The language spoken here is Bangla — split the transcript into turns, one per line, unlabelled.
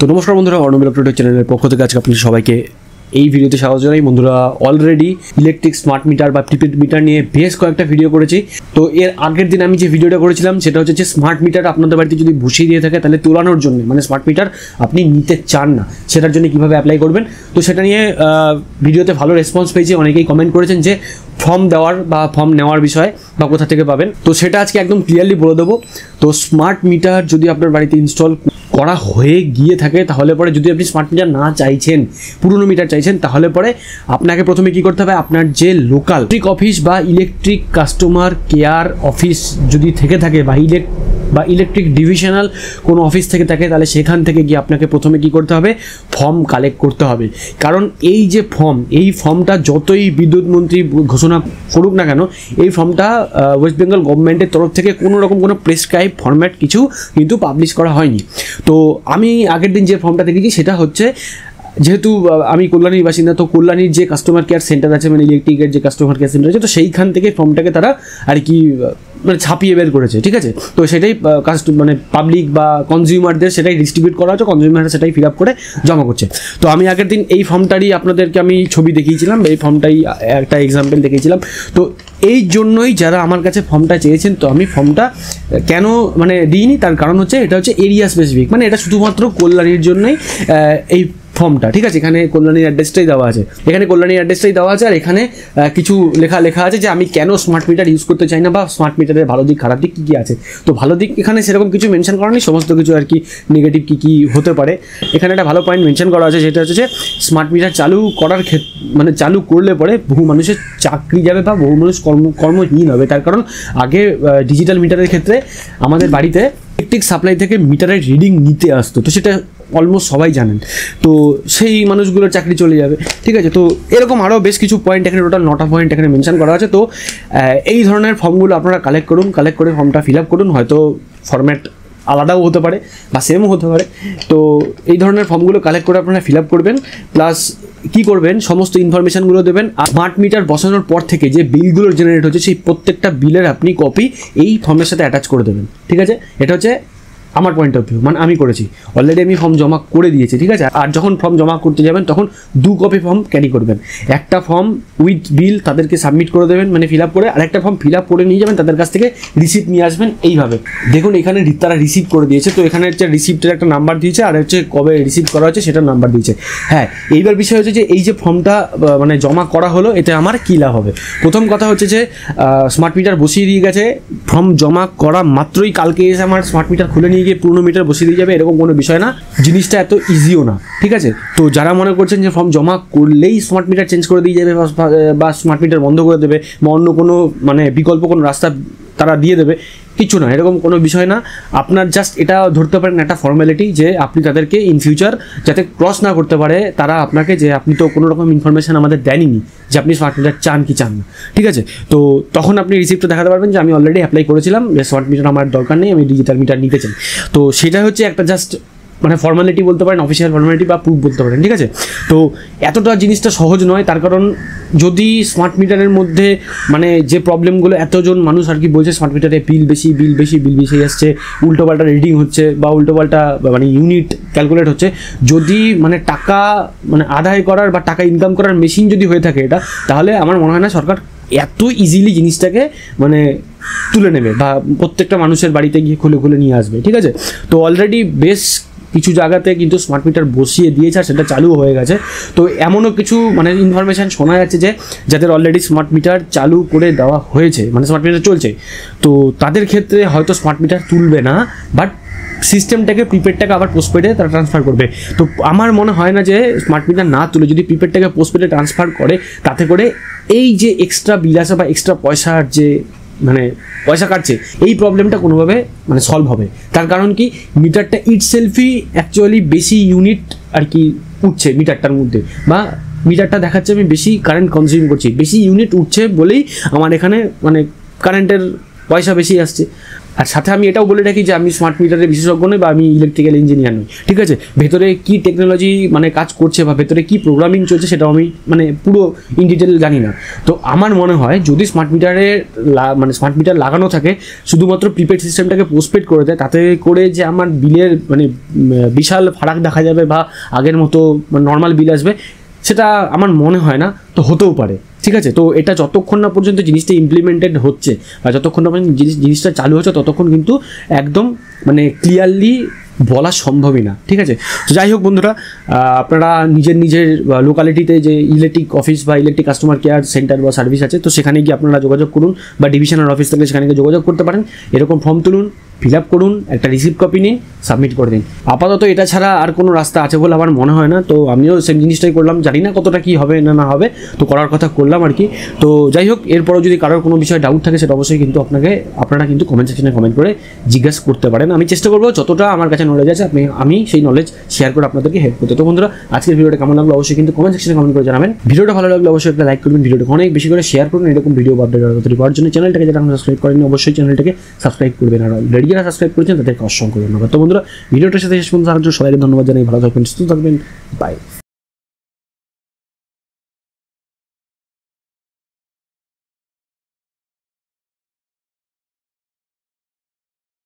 তো নমস্কার বন্ধুরা, অর্ণব ইলেকট্রিক চ্যানেলের পক্ষ থেকে আজকে আপনাদের সবাইকে এই ভিডিওতে স্বাগত জানাই। বন্ধুরা, অলরেডি ইলেকট্রিক স্মার্ট মিটার বা প্রিপেড মিটার নিয়ে বেশ কয়েকটা ভিডিও করেছি। তো এর আগের দিন আমি যে ভিডিওটা করেছিলাম সেটা হচ্ছে যে স্মার্ট মিটার আপনাদের বাড়িতে যদি বসিয়ে দিয়ে থাকে তাহলে তোলানোর জন্য, মানে স্মার্ট মিটার আপনি নিতে চান না, সেটার জন্য কীভাবে অ্যাপ্লাই করবেন। তো সেটা নিয়ে ভিডিওতে ভালো রেসপন্স পেয়েছি, অনেকেই কমেন্ট করেছেন যে ফর্ম দেওয়ার বা ফর্ম নেওয়ার বিষয়ে বা কোথা থেকে পাবেন। তো সেটা আজকে একদম ক্লিয়ারলি বলে দেবো। তো স্মার্ট মিটার যদি আপনার বাড়িতে ইনস্টল করা হয়ে গিয়ে থাকে তাহলে পরে, যদি আপনি স্মার্ট মিটার না চাইছেন, পুরনো মিটার চাইছেন, তাহলে পরে আপনাকে প্রথমে কী করতে হবে, আপনার যে লোকাল ইলেকট্রিক অফিস বা ইলেকট্রিক কাস্টমার কেয়ার অফিস যদি থেকে থাকে বা ইলেকট্রিক ডিভিশনাল কোনো অফিস থেকে থাকে, তাহলে সেখান থেকে গিয়ে আপনাকে প্রথমে কী করতে হবে, ফর্ম কালেক্ট করতে হবে। কারণ এই যে এই ফর্মটা যতই বিদ্যুৎ মন্ত্রী ঘোষণা করুক না কেন, এই ফর্মটা ওয়েস্ট বেঙ্গল গভর্নমেন্টের তরফ থেকে কোনো প্রেসক্রাইব ফরম্যাট কিছু কিন্তু পাবলিশ করা হয়নি। তো আমি আগের দিন যে ফর্মটা দেখেছি সেটা হচ্ছে, যেহেতু আমি কল্যাণীর বাসিন্দা, তো কল্যাণীর যে কাস্টমার কেয়ার সেন্টার আছে, মানে ইলেকট্রিকের যে কাস্টমার কেয়ার সেন্টার আছে, তো সেইখান থেকে ফর্মটাকে তারা আর কি মানে ছাপিয়ে বের করেছে, ঠিক আছে। তো সেটাই মানে পাবলিক বা কনজিউমারদের সেটাই ডিস্ট্রিবিউট করা হচ্ছে, কনজিউমাররা সেটাই ফিল আপ করে জমা করছে। তো আমি আগের দিন এই ফর্মটারই আপনাদেরকে আমি ছবি দেখিয়েছিলাম, এই ফর্মটাই একটা এক্সাম্পল দেখিয়েছিলাম। তো এই জন্যই যারা আমার কাছে ফর্মটা চেয়েছেন, তো আমি ফর্মটা কেন মানে দিইনি, তার কারণ হচ্ছে এটা হচ্ছে এরিয়া স্পেসিফিক, মানে এটা শুধুমাত্র কল্যাণীর জন্যই এই ফর্মটা, ঠিক আছে। এখানে কল্যাণীর অ্যাড্রেসটাই দেওয়া আছে, আর এখানে কিছু লেখা আছে যে আমি কেন স্মার্ট মিটার ইউজ করতে চাই না, বা স্মার্ট মিটারের ভালো দিক খারাপ দিক কী কী আছে। তো ভালো দিক এখানে সেরকম কিছু মেনশন করা নেই, সমস্ত কিছু আর কি নেগেটিভ কী হতে পারে। এখানে একটা ভালো পয়েন্ট মেনশন করা আছে, সেটা হচ্ছে যে স্মার্ট মিটার চালু করার মানে চালু করলে পরে বহু মানুষের চাকরি যাবে বা বহু মানুষ কর্মহীন হবে। তার কারণ আগে ডিজিটাল মিটারের ক্ষেত্রে আমাদের বাড়িতে ইলেকট্রিক সাপ্লাই থেকে মিটারের রিডিং নিতে আসতো, তো সেটা অলমোস্ট সবাই জানেন। তো সেই মানুষগুলোর চাকরি চলে যাবে, ঠিক আছে। তো এরকম আরও বেশ কিছু পয়েন্ট এখানে, টোটাল 9টা পয়েন্ট এখানে মেনশন করা আছে। তো এই ধরনের ফর্মগুলো আপনারা কালেক্ট করে ফর্মটা ফিল আপ করুন। হয়তো ফরম্যাট আলাদাও হতে পারে বা সেমও হতে পারে। তো এই ধরনের ফর্মগুলো কালেক্ট করে আপনারা ফিল আপ করবেন, প্লাস কী করবেন, সমস্ত ইনফরমেশানগুলো দেবেন। স্মার্ট মিটার বসানোর পর থেকে যে বিলগুলো জেনারেট হচ্ছে, সেই প্রত্যেকটা বিলের আপনি কপি এই ফর্মের সাথে অ্যাটাচ করে দেবেন, ঠিক আছে। এটা হচ্ছে আমার পয়েন্ট অফ ভিউ, মানে আমি করেছি অলরেডি, আমি ফর্ম জমা করে দিয়েছি, ঠিক আছে। আর যখন ফর্ম জমা করতে যাবেন তখন 2 কপি ফর্ম ক্যারি করবেন। একটা ফর্ম উইথ বিল তাদেরকে সাবমিট করে দেবেন, মানে ফিল আপ করে, আরেকটা ফর্ম ফিল আপ করে নিয়ে যাবেন, তাদের কাছ থেকে রিসিপ্ট নিয়ে আসবেন। এইভাবে দেখুন, এখানে তারা রিসিভ করে দিয়েছে। তো এখানে হচ্ছে রিসিপ্টের একটা নাম্বার দিয়েছে, আর হচ্ছে কবে রিসিভ করা হচ্ছে সেটার নাম্বার দিয়েছে। হ্যাঁ, এইবার বিষয় হচ্ছে যে এই যে ফর্মটা মানে জমা করা হলো, এতে আমার কী লাভ হবে। প্রথম কথা হচ্ছে যে স্মার্ট মিটার বসিয়ে দিয়ে গেছে, ফর্ম জমা করা মাত্রই কালকে এসে আমার স্মার্ট মিটার খুলে নিয়ে গিয়ে পুরনো মিটার বসিয়ে দিয়ে যাবে, এরকম কোনো বিষয় না। জিনিসটা এত ইজিও না, ঠিক আছে। তো যারা মনে করছেন যে ফর্ম জমা করলেই স্মার্ট মিটার চেঞ্জ করে দিয়ে যাবে বা স্মার্ট মিটার বন্ধ করে দেবে বা অন্য কোনো মানে বিকল্প কোনো রাস্তা তারা দিয়ে দেবে, কিছু না, এরকম কোনো বিষয় না। আপনার জাস্ট এটা ধরতে পারেন একটা ফর্মালিটি, যে আপনি তাদেরকে ইন ফিউচার যাতে ক্রস না করতে পারে তারা আপনাকে, যে আপনি তো কোনো রকম ইনফরমেশান আমাদের দেননি যে আপনি স্মার্ট মিটার চান কি চান না, ঠিক আছে। তো তখন আপনি রিসিপ্টটা দেখাতে পারবেন যে আমি অলরেডি অ্যাপ্লাই করেছিলাম, যে স্মার্ট মিটার আমার দরকার নেই, আমি ডিজিটাল মিটার নিতে চাই। তো সেটা হচ্ছে একটা জাস্ট মানে ফর্মালিটি বলতে পারেন, অফিসিয়াল ফর্মালিটি বা প্রুফ বলতে পারেন, ঠিক আছে। তো এতটা জিনিসটা সহজ নয়, তার কারণ যদি স্মার্ট মিটারের মধ্যে মানে যে প্রবলেমগুলো এতজন মানুষ আর কি বলছে, স্মার্ট মিটারে বিল বেশি আসছে, উল্টোপাল্টা রিডিং হচ্ছে বা উল্টোপাল্টা মানে ইউনিট ক্যালকুলেট হচ্ছে, যদি মানে টাকা মানে আদায় করার বা টাকা ইনকাম করার মেশিন যদি হয়ে থাকে এটা, তাহলে আমার মনে হয় না সরকার এত ইজিলি জিনিসটাকে মানে তুলে নেবে বা প্রত্যেকটা মানুষের বাড়িতে গিয়ে খুলে নিয়ে আসবে, ঠিক আছে। তো অলরেডি বেশ কিছু জায়গাতে কিন্তু স্মার্ট মিটার বসিয়ে দিয়েছে, আর সেটা চালু হয়ে গেছে। তো এমনও কিছু মানে ইনফরমেশান শোনা যাচ্ছে যে যাদের অলরেডি স্মার্ট মিটার চালু করে দেওয়া হয়েছে, মানে স্মার্ট মিটার চলছে, তো তাদের ক্ষেত্রে হয়তো স্মার্ট মিটার তুলবে না, বাট সিস্টেমটাকে প্রিপেডটাকে আবার পোস্টপেডে তারা ট্রান্সফার করবে। তো আমার মনে হয় না যে স্মার্ট মিটার না তুলে যদি প্রিপেডটাকে পোস্টপেডে ট্রান্সফার করে, তাতে করে এই যে এক্সট্রা বিল আসা বা এক্সট্রা পয়সার যে মানে পয়সা কাটছে, এই প্রবলেমটা কোনোভাবে মানে সলভ হবে। তার কারণ কি, মিটারটা ইটসেলফই অ্যাকচুয়ালি বেশি ইউনিট আর কি উঠছে মিটারটার মধ্যে, বা মিটারটা দেখাচ্ছে আমি বেশি কারেন্ট কনজিউম করছি, বেশি ইউনিট উঠছে বলেই আমার এখানে মানে কারেন্টের পয়সা বেশি আসছে। আর সাথে আমি এটাও বলে রাখি যে আমি স্মার্ট মিটারের বিশেষজ্ঞ নই বা আমি ইলেকট্রিক্যাল ইঞ্জিনিয়ার নই, ঠিক আছে। ভেতরে কি টেকনোলজি মানে কাজ করছে বা ভেতরে কি প্রোগ্রামিং চলছে সেটাও আমি মানে পুরো ইন ডিটেল জানি না। তো আমার মনে হয় যদি স্মার্ট স্মার্ট মিটার লাগানো থাকে, শুধুমাত্র প্রিপেড সিস্টেমটাকে পোস্টপেড করে দেয়, তাতে করে যে আমার বিলের মানে বিশাল ফারাক দেখা যাবে বা আগের মতো নর্মাল বিল আসবে, সেটা আমার মনে হয় না। তো হতেও পারে, ঠিক আছে। তো এটা যতক্ষণ না পর্যন্ত জিনিসটা ইমপ্লিমেন্টেড হচ্ছে বা যতক্ষণ না পর্যন্ত জিনিসটা চালু হচ্ছে, ততক্ষণ কিন্তু একদম মানে ক্লিয়ারলি বলা সম্ভবই না, ঠিক আছে। তো যাই হোক বন্ধুরা, আপনারা নিজের লোকালিটিতে যে ইলেকট্রিক অফিস বা ইলেকট্রিক কাস্টমার কেয়ার সেন্টার বা সার্ভিস আছে, তো সেখানে গিয়ে আপনারা যোগাযোগ করুন, বা ডিভিশনাল অফিস থেকে সেখানে গিয়ে যোগাযোগ করতে পারেন। এরকম ফর্ম তুলুন, ফিল আপ করুন, একটা রিসিপ্ট কপি নিন, সাবমিট করে দিন। আপাতত এটা ছাড়া আর কোনো রাস্তা আছে বলে আমার মনে হয় না। তো আমিও সেম জিনিসটাই করলাম, জানি না কতটা কী হবে না হবে, তো করার কথা করলাম আর কি। তো যাই হোক, এরপরও যদি কারোর কোনো বিষয়ে ডাউট থাকে সেটা অবশ্যই কিন্তু আপনারা কিন্তু কমেন্ট সেকশনে কমেন্ট করে জিজ্ঞাসা করতে পারেন। আমি চেষ্টা করবো যতটা আমার কাছে নলেজ আছে আমি সেই নলেজ শেয়ার করে আপনাদেরকে হেল্প করতে। তো বন্ধুরা, আজকের ভিডিওটা কেমন লাগলো অবশ্যই কিন্তু কমেন্ট সেকশনে কমেন্ট করে জানাবেন। ভিডিওটা ভালো লাগলে অবশ্যই একটা লাইক করবেন, ভিডিওটা অনেক বেশি করে শেয়ার করুন। এরকম ভিডিও আপডেট পাওয়ার জন্য চ্যানেলটাকে যারা সাবস্ক্রাইব করেন অবশ্যই চ্যানেলটাকে সাবস্ক্রাইব করবেন, আর অলরেডি যারা সাবস্ক্রাইব করেছেন তাদেরকে অসংখ্য ধন্যবাদ। তো বন্ধুরা, ভিডিওটার সাথে শেষ পর্যন্ত থাকার জন্য সবাইকে ধন্যবাদ জানাই। ভালো থাকবেন, সুস্থ থাকবেন, বাই।